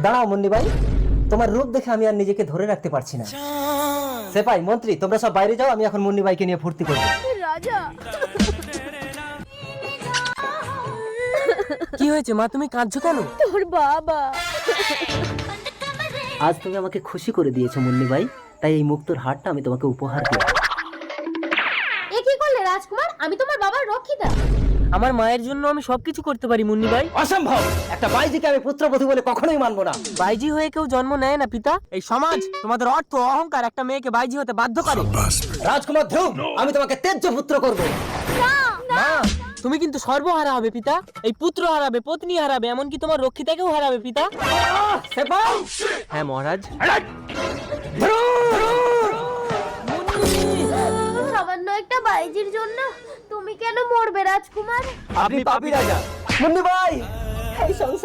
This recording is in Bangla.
দাঁড়াও মুন্নি ভাই, তোমার রূপ দেখে আমি আর নিজেকে ধরে রাখতে পারছি না। সেপাই, মন্ত্রী, তোমরা সব বাইরে যাও, আমি এখন মুন্নি ভাইকে নিয়ে ফুর্তি করবো। রাজা, কি হয়েছে মা, তুমি কাঁদছো কেন? তোর বাবা। আজ তুমি আমাকে খুশি করে দিয়েছো মুন্নি ভাই, তাই এই মুক্তোর হারটা আমি তোমাকে উপহার দিই। এ কি করলে রাজকুমার? আমি তোমার বাবার রক্ষিতা। আমার মায়ের জন্য আমি সবকিছু করতে পারি মুন্নি ভাই। অসম্ভব! একটা বাইজিকে আমি পুত্রবধূ বলে কখনোই মানবো না। বাইজি হয়ে কেউ জন্ম নেয় না পিতা। এই সমাজ, তোমাদের অর্থ অহংকার একটা মেয়েকে বাইজি হতে বাধ্য করে। রাজকুমার ধ্রুব, আমি তোমাকে তেজ্য পুত্র করবো। মা, তুমি কিন্তু সর্বহারা হবে পিতা। এই পুত্র হারাবে, পত্নী হারাবে, এমনকি তোমার রক্ষিতাকেও হারাবে পিতা। সেপাই, হ্যাঁ মহারাজ। সামান্য একটা বাইজির জন্য তুমি কেন মরবে রাজকুমার? আপনি পাপী রাজা। মুন্নি ভাই, এই সংসার